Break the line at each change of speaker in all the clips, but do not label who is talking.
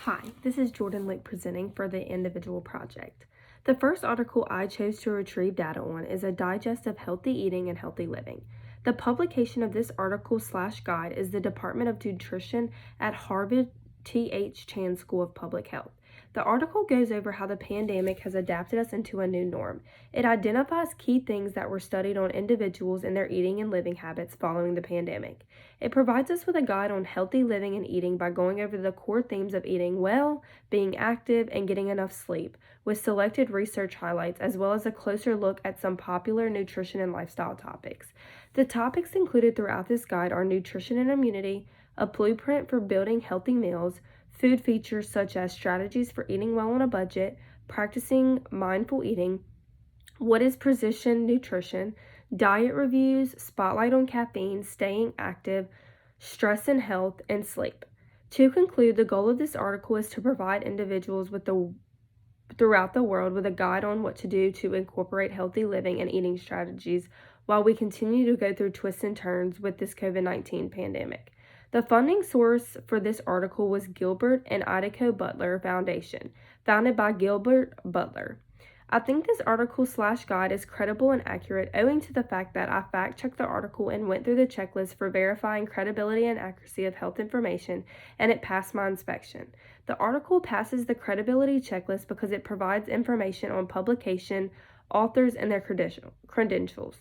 Hi, this is Jordyn Louque presenting for the Individual Project. The first article I chose to retrieve data on is a digest of healthy eating and healthy living. The publication of this article/guide is the Department of Nutrition at Harvard T.H. Chan School of Public Health. The article goes over how the pandemic has adapted us into a new norm. It identifies key things that were studied on individuals and their eating and living habits following the pandemic. It provides us with a guide on healthy living and eating by going over the core themes of eating well, being active, and getting enough sleep, with selected research highlights as well as a closer look at some popular nutrition and lifestyle topics. The topics included throughout this guide are nutrition and immunity, a blueprint for building healthy meals, food features such as strategies for eating well on a budget, practicing mindful eating, what is precision nutrition, diet reviews, spotlight on caffeine, staying active, stress and health, and sleep. To conclude, the goal of this article is to provide individuals throughout the world with a guide on what to do to incorporate healthy living and eating strategies while we continue to go through twists and turns with this COVID-19 pandemic. The funding source for this article was Gilbert and Idaho Butler Foundation, founded by Gilbert Butler. I think this article/guide is credible and accurate owing to the fact that I fact-checked the article and went through the checklist for verifying credibility and accuracy of health information, and it passed my inspection. The article passes the credibility checklist because it provides information on publication, authors, and their credentials.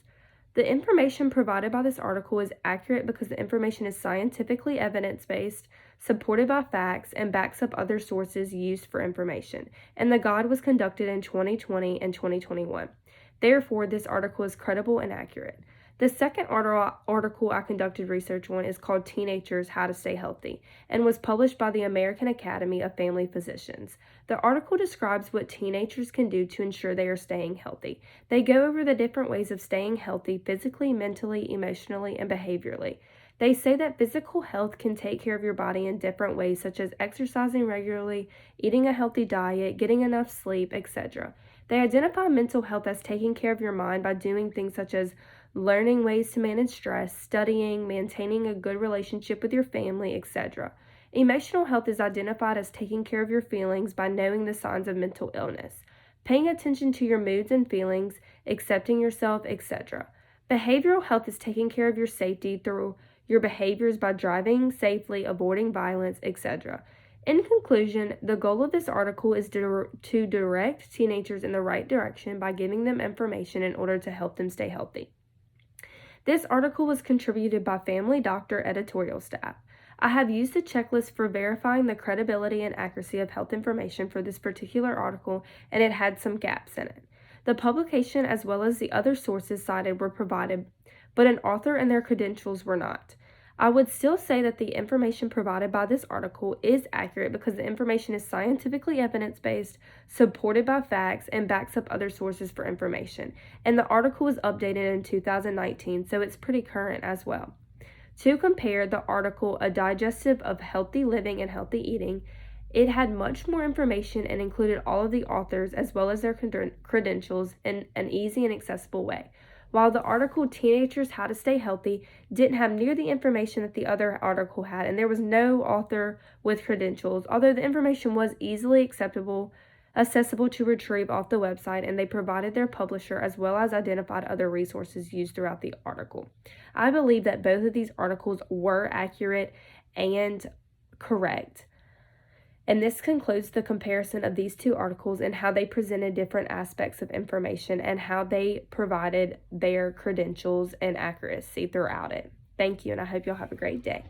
The information provided by this article is accurate because the information is scientifically evidence-based, supported by facts, and backs up other sources used for information, and the guide was conducted in 2020 and 2021. Therefore, this article is credible and accurate. The second article I conducted research on is called Teenagers: How to Stay Healthy and was published by the American Academy of Family Physicians. The article describes what teenagers can do to ensure they are staying healthy. They go over the different ways of staying healthy physically, mentally, emotionally, and behaviorally. They say that physical health can take care of your body in different ways, such as exercising regularly, eating a healthy diet, getting enough sleep, etc. They identify mental health as taking care of your mind by doing things such as learning ways to manage stress, studying, maintaining a good relationship with your family, etc. Emotional health is identified as taking care of your feelings by knowing the signs of mental illness, paying attention to your moods and feelings, accepting yourself, etc. Behavioral health is taking care of your safety through your behaviors by driving safely, avoiding violence, etc. In conclusion, the goal of this article is to direct teenagers in the right direction by giving them information in order to help them stay healthy. This article was contributed by Family Doctor editorial staff. I have used the checklist for verifying the credibility and accuracy of health information for this particular article, and it had some gaps in it. The publication as well as the other sources cited were provided, but an author and their credentials were not. I would still say that the information provided by this article is accurate because the information is scientifically evidence-based, supported by facts, and backs up other sources for information. And the article was updated in 2019, so it's pretty current as well. To compare the article, A Digestive of Healthy Living and Healthy Eating, it had much more information and included all of the authors as well as their credentials in an easy and accessible way. While the article Teenagers: How to Stay Healthy didn't have near the information that the other article had, and there was no author with credentials, although the information was easily accessible to retrieve off the website, and they provided their publisher as well as identified other resources used throughout the article. I believe that both of these articles were accurate and correct. And this concludes the comparison of these two articles and how they presented different aspects of information and how they provided their credentials and accuracy throughout it. Thank you, and I hope you'll have a great day.